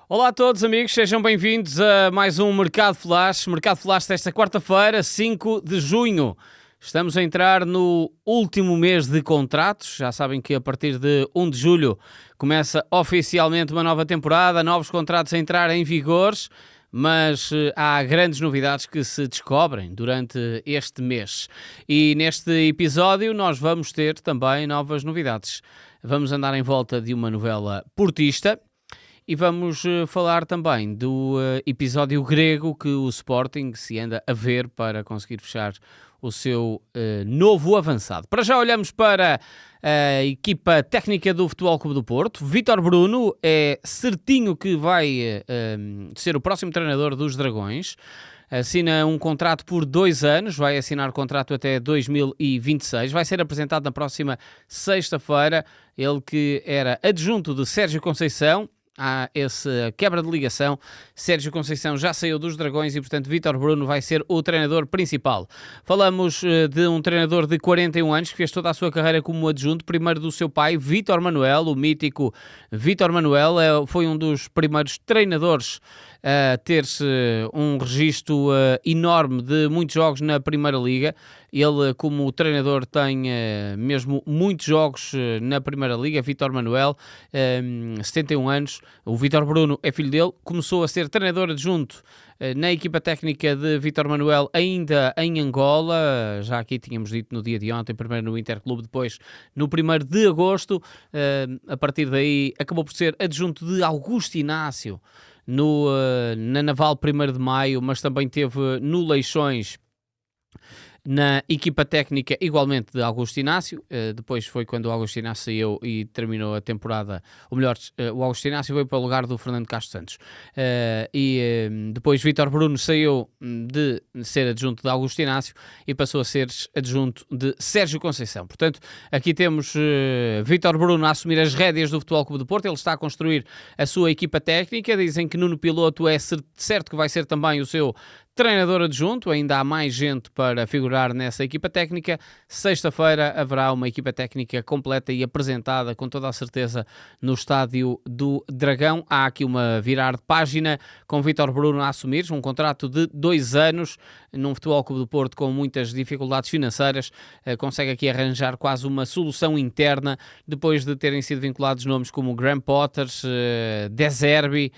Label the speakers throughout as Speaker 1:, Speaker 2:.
Speaker 1: Olá a todos, amigos, sejam bem-vindos a mais um Mercado Flash. Mercado Flash desta quarta-feira, 5 de junho. Estamos a entrar no último mês de contratos. Já sabem que a partir de 1 de julho começa oficialmente uma nova temporada, novos contratos a entrar em vigor, mas há grandes novidades que se descobrem durante este mês. E neste episódio nós vamos ter também novas novidades. Vamos andar em volta de uma novela portista. E vamos falar também do episódio grego que o Sporting se anda a ver para conseguir fechar o seu novo avançado. Para já olhamos para a equipa técnica do Futebol Clube do Porto. Vítor Bruno é certinho que vai ser o próximo treinador dos Dragões. Assina um contrato por 2 anos, vai assinar contrato até 2026. Vai ser apresentado na próxima sexta-feira. Ele que era adjunto de Sérgio Conceição. Há essa quebra de ligação. Sérgio Conceição já saiu dos Dragões e, portanto, Vítor Bruno vai ser o treinador principal. Falamos de um treinador de 41 anos que fez toda a sua carreira como adjunto, primeiro do seu pai, Vítor Manuel, o mítico Vítor Manuel. Foi um dos primeiros treinadores a ter-se um registro enorme de muitos jogos na Primeira Liga. Ele, como treinador, tem mesmo muitos jogos na Primeira Liga. Vítor Manuel, 71 anos. O Vítor Bruno é filho dele. Começou a ser treinador adjunto na equipa técnica de Vítor Manuel, ainda em Angola. Já aqui tínhamos dito no dia de ontem, primeiro no Interclube, depois no 1º de agosto. A partir daí acabou por ser adjunto de Augusto Inácio na Naval 1º de Maio, mas também teve no Leixões na equipa técnica igualmente de Augusto Inácio. Depois foi quando o Augusto Inácio saiu e terminou a temporada, ou melhor, o Augusto Inácio veio para o lugar do Fernando Castro Santos. Depois Vítor Bruno saiu de ser adjunto de Augusto Inácio e passou a ser adjunto de Sérgio Conceição. Portanto, aqui temos Vítor Bruno a assumir as rédeas do Futebol Clube do Porto. Ele está a construir a sua equipa técnica. Dizem que Nuno Piloto é certo que vai ser também o seu treinador adjunto. Ainda há mais gente para figurar nessa equipa técnica. Sexta-feira haverá uma equipa técnica completa e apresentada com toda a certeza no estádio do Dragão. Há aqui uma virar de página com Vítor Bruno a assumir um contrato de 2 anos num Futebol Clube do Porto com muitas dificuldades financeiras. Consegue aqui arranjar quase uma solução interna depois de terem sido vinculados nomes como Graham Potter, De Zerbi.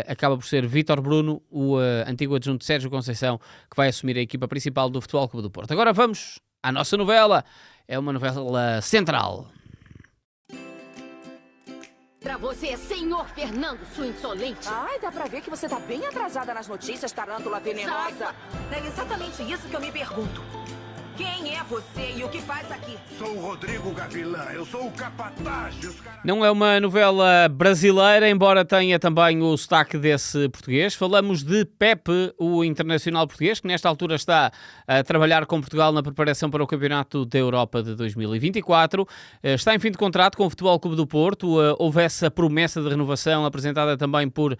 Speaker 1: Acaba por ser Vítor Bruno, o antigo adjunto de Sérgio Conceição, que vai assumir a equipa principal do Futebol Clube do Porto. Agora vamos à nossa novela. É uma novela central.
Speaker 2: Pra você, senhor Fernando, sua insolente.
Speaker 3: Ai, dá pra ver que você tá bem atrasada nas notícias, tarântula venenosa.
Speaker 4: É exatamente isso que eu me pergunto. Quem é você e o que faz aqui?
Speaker 5: Sou o Rodrigo Gavilã, eu sou o capataz dos caras...
Speaker 1: Não é uma novela brasileira, embora tenha também o sotaque desse português. Falamos de Pepe, o internacional português, que nesta altura está a trabalhar com Portugal na preparação para o Campeonato da Europa de 2024. Está em fim de contrato com o Futebol Clube do Porto. Houve essa promessa de renovação apresentada também por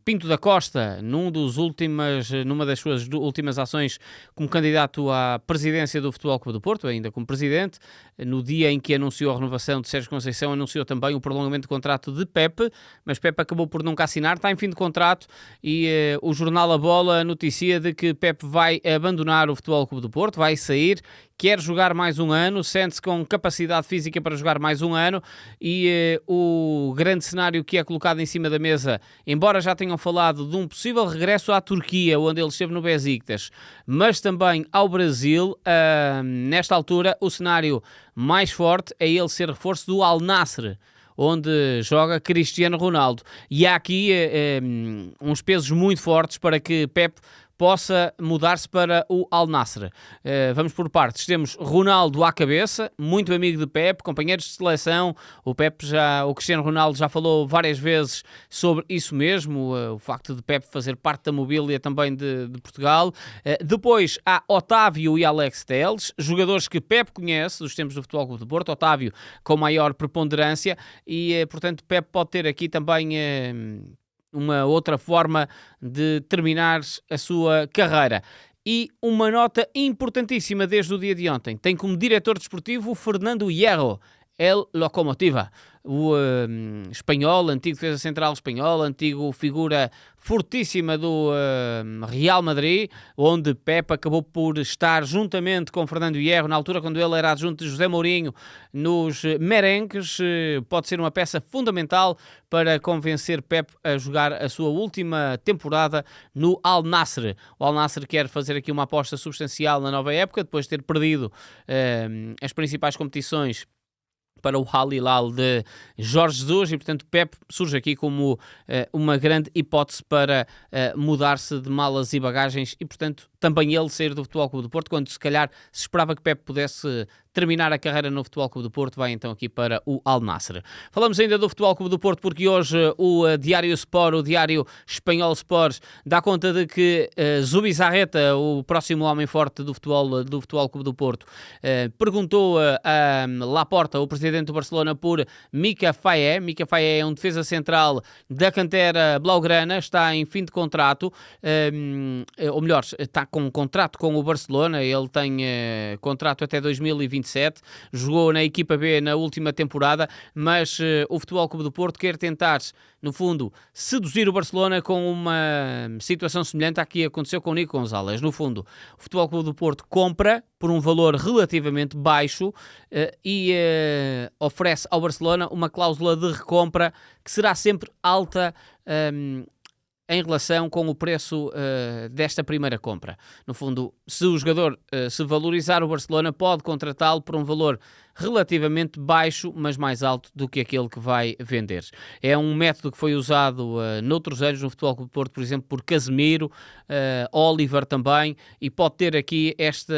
Speaker 1: Pinto da Costa, numa das suas últimas ações como candidato à presidência do Futebol Clube do Porto, ainda como presidente. No dia em que anunciou a renovação de Sérgio Conceição, anunciou também o prolongamento de contrato de Pepe, mas Pepe acabou por nunca assinar, está em fim de contrato e o jornal A Bola noticia de que Pepe vai abandonar o Futebol Clube do Porto, vai sair, quer jogar mais um ano, sente-se com capacidade física para jogar mais um ano e o grande cenário que é colocado em cima da mesa, embora já tenham falado de um possível regresso à Turquia, onde ele esteve no Besiktas, mas também ao Brasil, nesta altura o cenário mais forte é ele ser reforço do Al Nassr, onde joga Cristiano Ronaldo. E há aqui uns pesos muito fortes para que Pep possa mudar-se para o Al Nassr. Vamos por partes. Temos Ronaldo à cabeça, muito amigo de Pep, companheiros de seleção. O Cristiano Ronaldo já falou várias vezes sobre isso mesmo, o facto de Pep fazer parte da mobília também de Portugal. Depois há Otávio e Alex Telles, jogadores que Pep conhece dos tempos do Futebol Clube do Porto. Otávio com maior preponderância e, portanto, Pep pode ter aqui também uma outra forma de terminar a sua carreira. E uma nota importantíssima desde o dia de ontem. Tem como diretor desportivo o Fernando Hierro, El Locomotiva, o espanhol, antigo defesa central espanhol, antigo figura fortíssima do Real Madrid, onde Pep acabou por estar juntamente com Fernando Hierro, na altura quando ele era adjunto de José Mourinho, nos merengues. Pode ser uma peça fundamental para convencer Pep a jogar a sua última temporada no Al Nassr. O Al Nassr quer fazer aqui uma aposta substancial na nova época, depois de ter perdido as principais competições para o Al Hilal de Jorge Jesus, e portanto Pep surge aqui como uma grande hipótese para mudar-se de malas e bagagens e portanto também ele sair do Futebol Clube do Porto, quando se calhar se esperava que Pep pudesse terminar a carreira no Futebol Clube do Porto, vai então aqui para o Al Nassr. Falamos ainda do Futebol Clube do Porto porque hoje o Diário Sport, o Diário Espanhol Sport, dá conta de que Zubizarreta, o próximo homem forte do Futebol Clube do Porto, perguntou a Laporta, o presidente do Barcelona, por Mika Faé. Mika Faé é um defesa central da cantera blaugrana, está em fim de contrato, ou melhor, está com um contrato com o Barcelona, ele tem contrato até 2027, jogou na equipa B na última temporada, mas o Futebol Clube do Porto quer tentar, no fundo, seduzir o Barcelona com uma situação semelhante à que aconteceu com o Nico Gonzalez. No fundo, o Futebol Clube do Porto compra por um valor relativamente baixo e oferece ao Barcelona uma cláusula de recompra que será sempre alta em relação com o preço desta primeira compra. No fundo, se o jogador se valorizar, o Barcelona pode contratá-lo por um valor relativamente baixo, mas mais alto do que aquele que vai vender. É um método que foi usado noutros anos no Futebol Clube do Porto, por exemplo, por Casemiro, Oliver também, e pode ter aqui este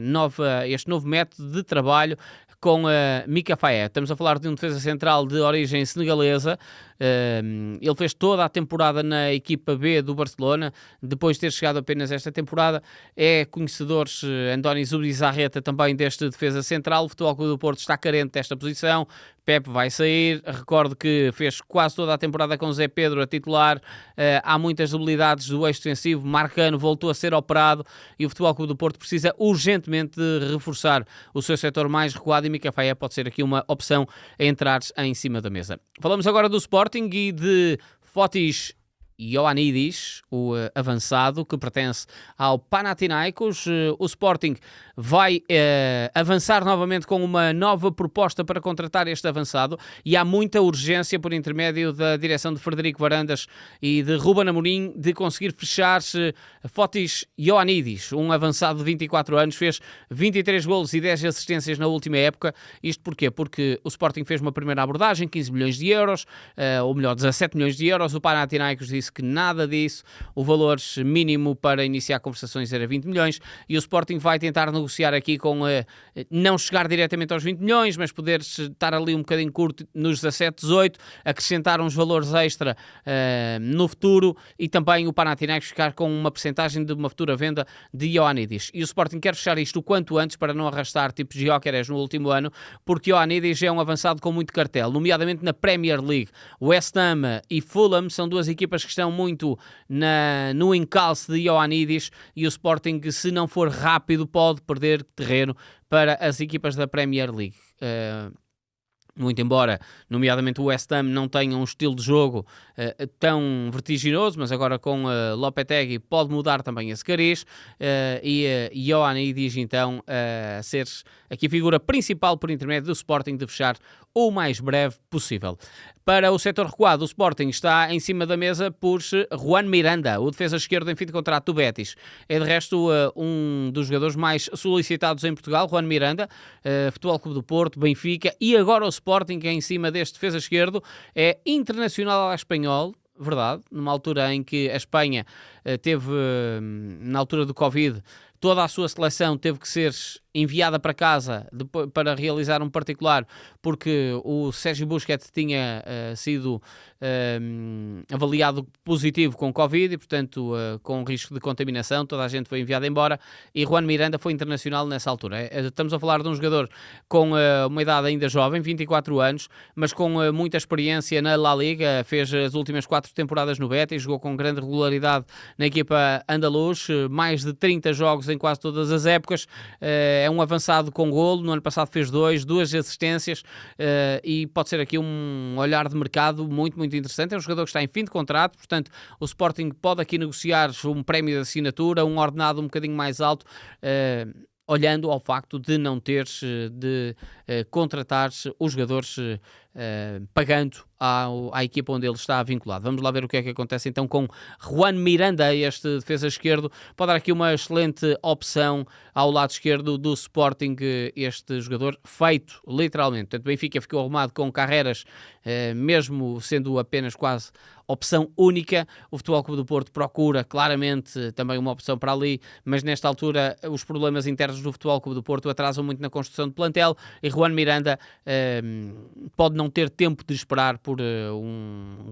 Speaker 1: novo método de trabalho com Mika Faé. Estamos a falar de um defesa central de origem senegalesa. Ele fez toda a temporada na equipa B do Barcelona, depois de ter chegado apenas esta temporada. É conhecedor, Andoni Zubizarreta, também deste defesa central. O Futebol Clube do Porto está carente desta posição. Pep vai sair. Recordo que fez quase toda a temporada com Zé Pedro a titular. Há muitas debilidades do eixo defensivo. Marcano voltou a ser operado e o Futebol Clube do Porto precisa urgentemente de reforçar o seu setor mais recuado, e Mika Faé pode ser aqui uma opção a entrar em cima da mesa. Falamos agora do Sporting e de Fotis Ioannidis, o avançado que pertence ao Panathinaikos. O Sporting vai avançar novamente com uma nova proposta para contratar este avançado e há muita urgência por intermédio da direção de Frederico Varandas e de Ruben Amorim de conseguir fechar-se Fotis Ioannidis, um avançado de 24 anos, fez 23 golos e 10 assistências na última época. Isto porquê? Porque o Sporting fez uma primeira abordagem, 15 milhões de euros, ou melhor, 17 milhões de euros. O Panathinaikos disse que nada disso, o valor mínimo para iniciar conversações era 20 milhões e o Sporting vai tentar negociar aqui com não chegar diretamente aos 20 milhões, mas poder estar ali um bocadinho curto nos 17, 18, acrescentar uns valores extra no futuro, e também o Panathinaikos ficar com uma percentagem de uma futura venda de Ioannidis. E o Sporting quer fechar isto o quanto antes para não arrastar tipos de Gyökeres no último ano, porque Ioannidis é um avançado com muito cartel, nomeadamente na Premier League. West Ham e Fulham são duas equipas que estão muito no encalce de Ioannidis, e o Sporting, se não for rápido, pode perder terreno para as equipas da Premier League. Muito embora, nomeadamente o West Ham, não tenha um estilo de jogo tão vertiginoso, mas agora com Lopetegui pode mudar também esse cariz, e Ioannidis então ser aqui a figura principal por intermédio do Sporting de fechar o mais breve possível. Para o setor recuado, o Sporting está em cima da mesa por Juan Miranda, o defesa esquerdo em fim de contrato do Betis. É de resto um dos jogadores mais solicitados em Portugal, Juan Miranda, Futebol Clube do Porto, Benfica, e agora o Sporting, que é em cima deste defesa esquerdo, é internacional espanhol. Verdade, numa altura em que a Espanha teve, na altura do Covid, toda a sua seleção teve que ser enviada para casa para realizar um particular, porque o Sérgio Busquets tinha sido avaliado positivo com Covid e, portanto, com risco de contaminação. Toda a gente foi enviada embora e Juan Miranda foi internacional nessa altura. Estamos a falar de um jogador com uma idade ainda jovem, 24 anos, mas com muita experiência na La Liga. Fez as últimas 4 temporadas no Betis, jogou com grande regularidade na equipa andaluz, mais de 30 jogos em quase todas as épocas. É um avançado com golo, no ano passado fez 2 assistências, e pode ser aqui um olhar de mercado muito, muito interessante. É um jogador que está em fim de contrato, portanto o Sporting pode aqui negociar um prémio de assinatura, um ordenado um bocadinho mais alto, olhando ao facto de não teres de contratar os jogadores pagando à equipa onde ele está vinculado. Vamos lá ver o que é que acontece então com Juan Miranda, este defesa esquerdo. Pode dar aqui uma excelente opção ao lado esquerdo do Sporting, este jogador feito, literalmente. Portanto, o Benfica ficou arrumado com Carreras, mesmo sendo apenas quase opção única. O Futebol Clube do Porto procura claramente também uma opção para ali, mas nesta altura os problemas internos do Futebol Clube do Porto atrasam muito na construção de plantel e Juan Miranda pode não ter tempo de esperar por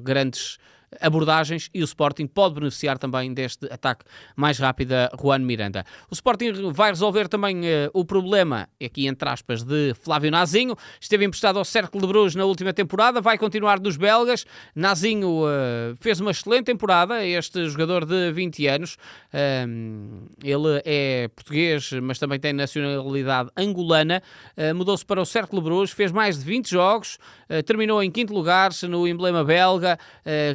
Speaker 1: grandes abordagens e o Sporting pode beneficiar também deste ataque mais rápido a Juan Miranda. O Sporting vai resolver também o problema, aqui entre aspas, de Flávio Nazinho. Esteve emprestado ao Cercle de Bruges na última temporada, vai continuar dos belgas. Nazinho fez uma excelente temporada, este jogador de 20 anos. Ele é português, mas também tem nacionalidade angolana. Mudou-se para o Cercle de Bruges, fez mais de 20 jogos, terminou em 5º lugar no emblema belga,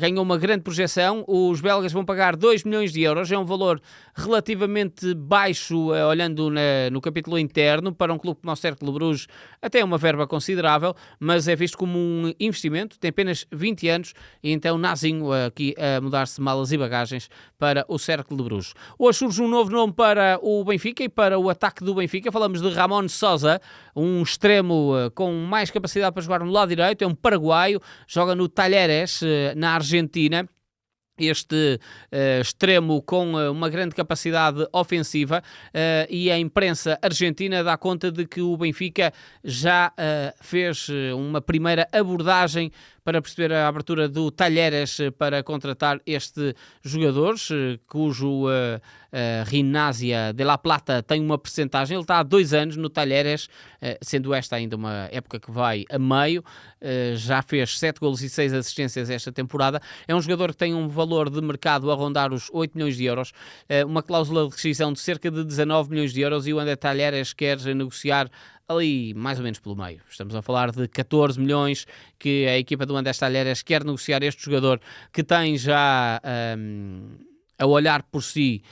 Speaker 1: ganhou uma grande projeção. Os belgas vão pagar 2 milhões de euros, é um valor relativamente baixo, olhando no capítulo interno, para um clube como o Cercle de Bruges, até uma verba considerável, mas é visto como um investimento. Tem apenas 20 anos e então Nazinho aqui a mudar-se malas e bagagens para o Cercle de Bruges. Hoje surge um novo nome para o Benfica e para o ataque do Benfica. Falamos de Ramon Sosa, um extremo com mais capacidade para jogar no lado direito, é um paraguaio, joga no Talleres, na Argentina. Este extremo com uma grande capacidade ofensiva, e a imprensa argentina dá conta de que o Benfica já fez uma primeira abordagem para perceber a abertura do Talleres para contratar este jogador, cujo Gimnasia de La Plata tem uma percentagem. Ele está há 2 anos no Talleres, sendo esta ainda uma época que vai a meio. Já fez 7 golos e 6 assistências esta temporada. É um jogador que tem um valor de mercado a rondar os 8 milhões de euros, uma cláusula de rescisão de cerca de 19 milhões de euros, e o André Talleres quer negociar ali mais ou menos pelo meio. Estamos a falar de 14 milhões que a equipa do André Talleres quer negociar este jogador, que tem já a olhar por si,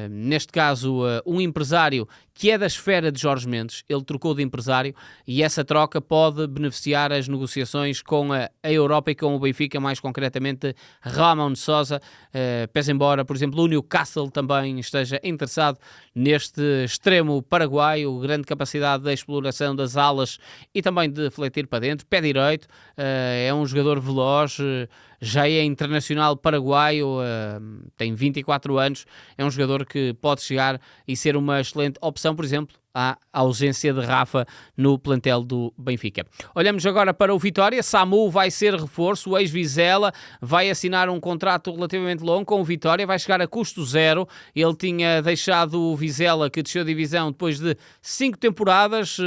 Speaker 1: neste caso, um empresário que é da esfera de Jorge Mendes. Ele trocou de empresário e essa troca pode beneficiar as negociações com a Europa e com o Benfica, mais concretamente Ramon Sosa, pese embora, por exemplo, o Newcastle também esteja interessado neste extremo paraguaio, grande capacidade de exploração das alas e também de fletir para dentro, pé direito, é um jogador veloz, já é internacional paraguaio, tem 24 anos, é um jogador que pode chegar e ser uma excelente opção, por exemplo, à ausência de Rafa no plantel do Benfica. Olhamos agora para o Vitória. Samu vai ser reforço, o ex-Vizela vai assinar um contrato relativamente longo com o Vitória, vai chegar a custo zero. Ele tinha deixado o Vizela, que desceu a divisão depois de 5 temporadas,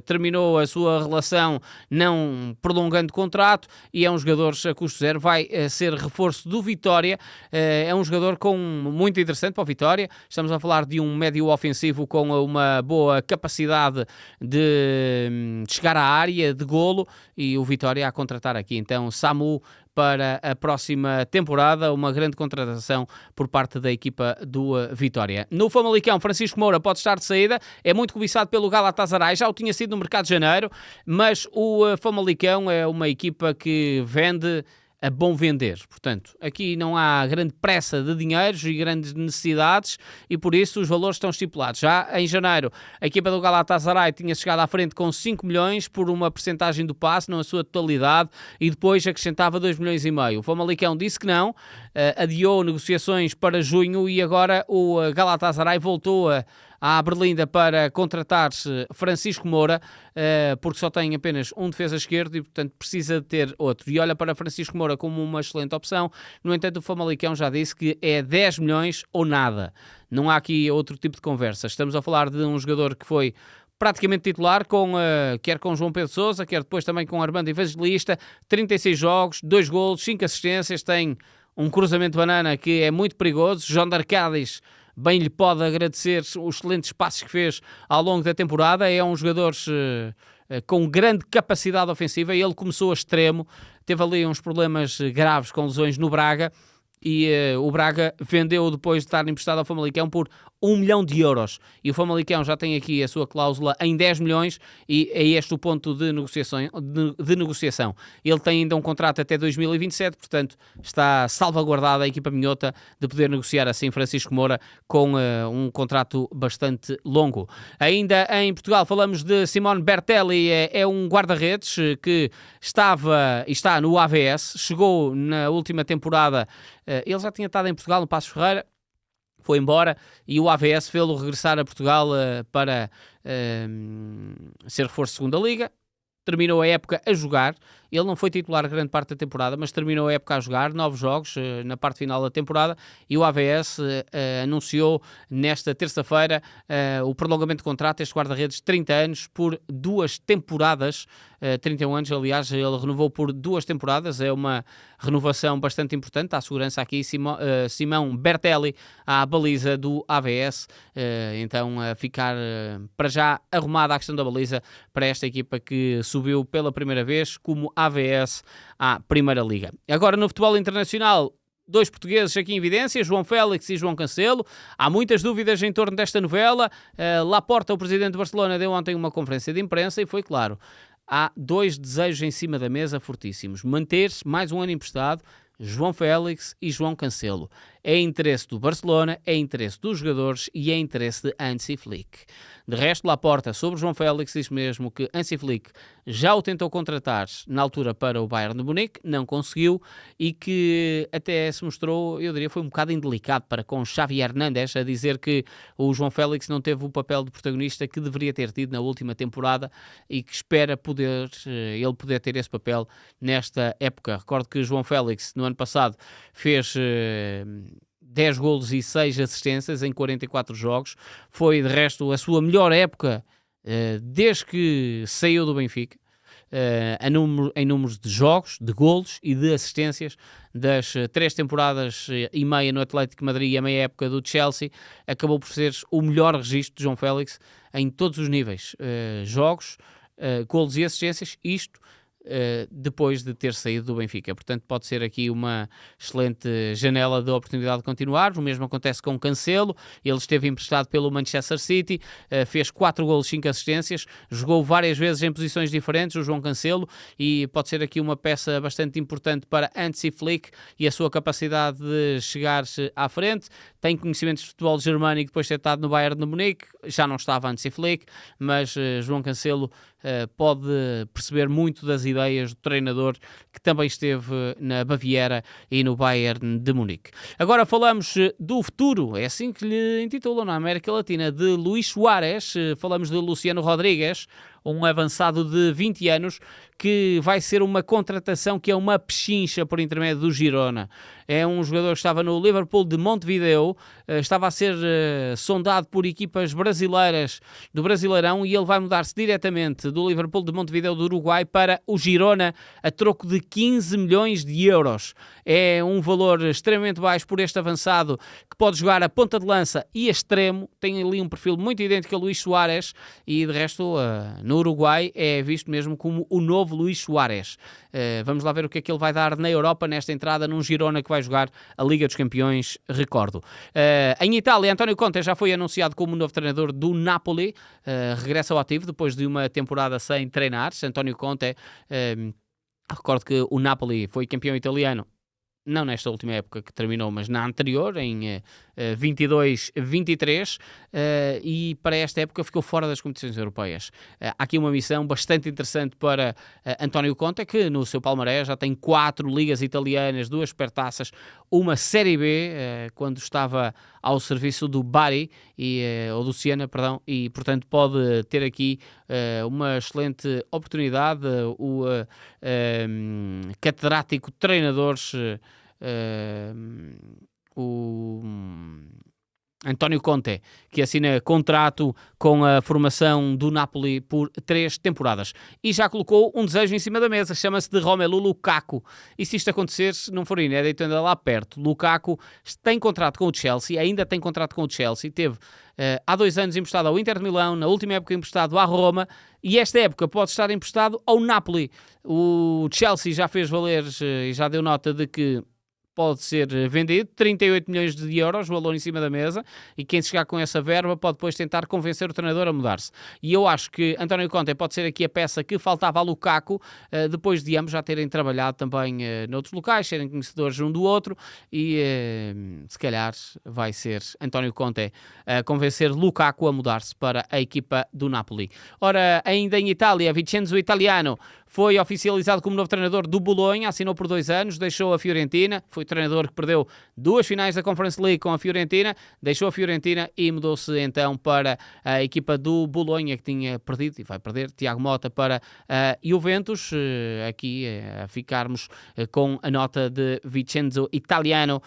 Speaker 1: terminou a sua relação não prolongando contrato e é um jogador a custo zero, vai ser reforço do Vitória. É um jogador muito interessante para o Vitória. Estamos a falar de um médio ofensivo com uma boa capacidade de chegar à área de golo, e o Vitória a contratar aqui então Samu para a próxima temporada, uma grande contratação por parte da equipa do Vitória. No Famalicão, Francisco Moura pode estar de saída, é muito cobiçado pelo Galatasaray, já o tinha sido no mercado de janeiro, mas o Famalicão é uma equipa que vende a bom vender. Portanto, aqui não há grande pressa de dinheiros e grandes necessidades e por isso os valores estão estipulados. Já em janeiro, a equipa do Galatasaray tinha chegado à frente com 5 milhões por uma percentagem do passe, não a sua totalidade, e depois acrescentava 2 milhões e meio. O Famalicão disse que não, adiou negociações para junho e agora o Galatasaray voltou à Berlinda para contratar Francisco Moura, porque só tem apenas um defesa esquerdo e, portanto, precisa de ter outro. E olha para Francisco Moura como uma excelente opção. No entanto, o Famalicão já disse que é 10 milhões ou nada. Não há aqui outro tipo de conversa. Estamos a falar de um jogador que foi praticamente titular, quer com João Pedro Sousa, quer depois também com Armando Evangelista, 36 jogos, 2 golos, 5 assistências, tem um cruzamento de banana que é muito perigoso. João de Arcadis bem lhe pode agradecer os excelentes passos que fez ao longo da temporada. É um jogador com grande capacidade ofensiva. Ele começou a extremo, teve ali uns problemas graves com lesões no Braga e o Braga vendeu depois de estar emprestado ao Famalicão por 1 milhão de euros. E o Famalicão já tem aqui a sua cláusula em 10 milhões e é este o ponto de negociação. Ele tem ainda um contrato até 2027, portanto está salvaguardada a equipa minhota de poder negociar assim Francisco Moura com um contrato bastante longo. Ainda em Portugal falamos de Simone Bertelli, é um guarda-redes que estava e está no AVS, chegou na última temporada, ele já tinha estado em Portugal no Passos Ferreira, foi embora e o AVS fê-lo regressar a Portugal para ser reforço de segunda liga. Terminou a época a jogar. Ele não foi titular grande parte da temporada, mas terminou a época a jogar, 9 jogos na parte final da temporada, e o AVS anunciou nesta terça-feira o prolongamento de contrato, este guarda-redes de 30 anos por 2 temporadas, 31 anos, aliás, ele renovou por 2 temporadas, é uma renovação bastante importante, à segurança aqui, Simão Bertelli à baliza do AVS, então a ficar para já arrumada a questão da baliza para esta equipa que subiu pela primeira vez como AVS à Primeira Liga. Agora no futebol internacional, 2 portugueses aqui em evidência, João Félix e João Cancelo. Há muitas dúvidas em torno desta novela. Laporta, o presidente do Barcelona, deu ontem uma conferência de imprensa e foi claro, há 2 desejos em cima da mesa fortíssimos. Manter-se mais um ano emprestado, João Félix e João Cancelo. É interesse do Barcelona, é interesse dos jogadores e é interesse de Hansi Flick. De resto, Laporta, sobre João Félix, diz mesmo que Hansi Flick já o tentou contratar na altura para o Bayern de Munique, não conseguiu, e que até se mostrou, eu diria, foi um bocado indelicado para com Xavi Hernández, a dizer que o João Félix não teve o papel de protagonista que deveria ter tido na última temporada e que espera ele poder ter esse papel nesta época. Recordo que João Félix, no ano passado, fez 10 golos e 6 assistências em 44 jogos. Foi, de resto, a sua melhor época desde que saiu do Benfica, em números de jogos, de golos e de assistências. Das 3 temporadas e meia no Atlético de Madrid e a meia época do Chelsea, acabou por ser o melhor registro de João Félix em todos os níveis. Jogos, golos e assistências, isto depois de ter saído do Benfica. Portanto, pode ser aqui uma excelente janela de oportunidade de continuar. O mesmo acontece com Cancelo. Ele esteve emprestado pelo Manchester City, fez 4 golos, 5 assistências, jogou várias vezes em posições diferentes, o João Cancelo, e pode ser aqui uma peça bastante importante para Hansi Flick e a sua capacidade de chegar-se à frente. Tem conhecimentos de futebol germânico depois de ter estado no Bayern de Munique, já não estava Hansi Flick, mas João Cancelo pode perceber muito das ideias do treinador que também esteve na Baviera e no Bayern de Munique. Agora falamos do futuro, é assim que lhe intitulam na América Latina, de Luís Suárez. Falamos de Luciano Rodrigues, um avançado de 20 anos, que vai ser uma contratação que é uma pechincha por intermédio do Girona. É um jogador que estava no Liverpool de Montevideo, estava a ser sondado por equipas brasileiras do Brasileirão e ele vai mudar-se diretamente do Liverpool de Montevideo do Uruguai para o Girona a troco de 15 milhões de euros. É um valor extremamente baixo por este avançado que pode jogar a ponta de lança e a extremo, tem ali um perfil muito idêntico a Luís Suárez e de resto no Uruguai é visto mesmo como o novo Luís Suárez. Vamos lá ver o que é que ele vai dar na Europa nesta entrada num Girona que vai jogar a Liga dos Campeões, recordo. Em Itália, António Conte já foi anunciado como novo treinador do Napoli, regressa ao ativo depois de uma temporada sem treinar. António Conte Recordo que o Napoli foi campeão italiano, não nesta última época que terminou, mas na anterior, em 22-23, e para esta época ficou fora das competições europeias. Há aqui uma missão bastante interessante para António Conte, que no seu palmarés já tem 4 ligas italianas, 2 supertaças, uma Série B, quando estava ao serviço do Bari, ou do Siena, perdão, e portanto pode ter aqui uma excelente oportunidade. O catedrático de treinadores, o António Conte, que assina contrato com a formação do Napoli por 3 temporadas. E já colocou um desejo em cima da mesa, chama-se de Romelu Lukaku. E se isto acontecer, se não for inédito, anda lá perto. Lukaku tem contrato com o Chelsea, ainda tem contrato com o Chelsea, teve há 2 anos emprestado ao Inter de Milão, na última época emprestado à Roma, e esta época pode estar emprestado ao Napoli. O Chelsea já fez valer e já deu nota de que pode ser vendido, 38 milhões de euros, o valor em cima da mesa, e quem chegar com essa verba pode depois tentar convencer o treinador a mudar-se. E eu acho que António Conte pode ser aqui a peça que faltava a Lukaku, depois de ambos já terem trabalhado também noutros locais, serem conhecedores um do outro, e se calhar vai ser António Conte a convencer Lukaku a mudar-se para a equipa do Napoli. Ora, ainda em Itália, Vincenzo Italiano foi oficializado como novo treinador do Bolonha, assinou por 2 anos, deixou a Fiorentina, foi o treinador que perdeu 2 finais da Conference League com a Fiorentina, deixou a Fiorentina e mudou-se então para a equipa do Bolonha, que tinha perdido e vai perder Tiago Motta para a Juventus. Aqui a ficarmos com a nota de Vincenzo Italiano,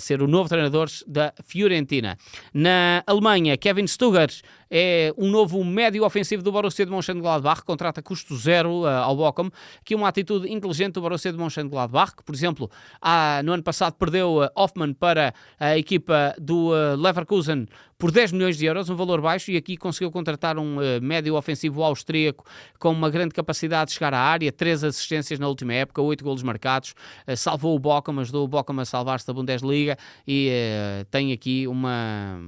Speaker 1: ser o novo treinador da Fiorentina. Na Alemanha, Kevin Stuttgart é um novo médio ofensivo do Borussia de Mönchengladbach, contrata custo zero ao Bochum, que é uma atitude inteligente do Borussia de Mönchengladbach, que, por exemplo, no ano passado perdeu Hoffmann para a equipa do Leverkusen por 10 milhões de euros, um valor baixo, e aqui conseguiu contratar um médio ofensivo austríaco com uma grande capacidade de chegar à área, 3 assistências na última época, 8 golos marcados, salvou o Bochum, ajudou o Bochum a salvar-se da Bundesliga, e tem aqui uma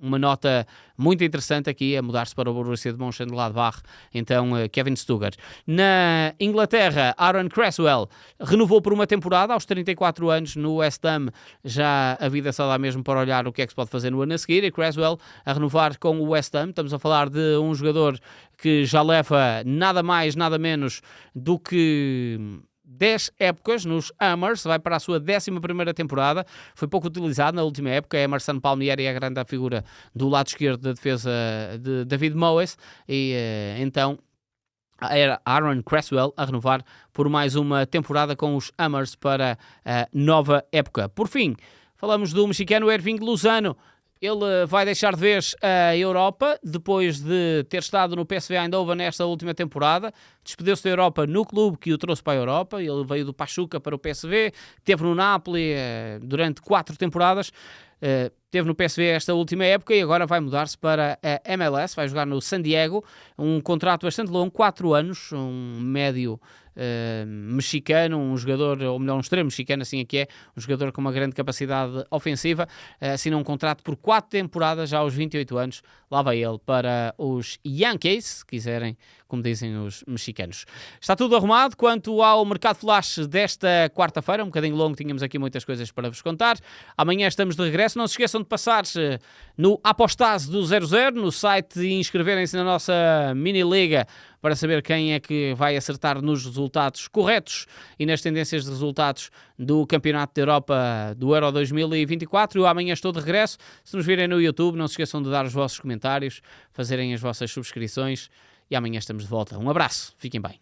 Speaker 1: nota muito interessante aqui a mudar-se para o Borussia de Mönchengladbach, então Kevin Stuttgart. Na Inglaterra, Aaron Cresswell renovou por uma temporada aos 34 anos no West Ham. Já a vida só dá mesmo para olhar o que é que se pode fazer no ano a seguir, e Cresswell a renovar com o West Ham. Estamos a falar de um jogador que já leva nada mais, nada menos do que 10 épocas nos Hammers, vai para a sua 11ª temporada, foi pouco utilizado na última época. Emerson Palmieri é a grande figura do lado esquerdo da defesa de David Moyes, e então era Aaron Cresswell a renovar por mais uma temporada com os Hammers para a nova época. Por fim, falamos do mexicano Irving Lozano. Ele vai deixar de vez a Europa, depois de ter estado no PSV Eindhoven nesta última temporada. Despediu-se da Europa no clube que o trouxe para a Europa. Ele veio do Pachuca para o PSV, esteve no Napoli durante 4 temporadas. Esteve no PSV esta última época e agora vai mudar-se para a MLS, vai jogar no San Diego, um contrato bastante longo, 4 anos, um médio mexicano, um jogador, ou melhor, um extremo mexicano, assim é que é, um jogador com uma grande capacidade ofensiva, assina um contrato por 4 temporadas, já aos 28 anos, lá vai ele para os Yankees, se quiserem, como dizem os mexicanos. Está tudo arrumado quanto ao mercado flash desta quarta-feira, um bocadinho longo, tínhamos aqui muitas coisas para vos contar. Amanhã estamos de regresso, não se esqueçam de passar no Apostase do 00, no site, e inscreverem-se na nossa mini-liga para saber quem é que vai acertar nos resultados corretos e nas tendências de resultados do Campeonato da Europa do Euro 2024. Eu amanhã estou de regresso. Se nos virem no YouTube, não se esqueçam de dar os vossos comentários, fazerem as vossas subscrições, e amanhã estamos de volta. Um abraço, fiquem bem.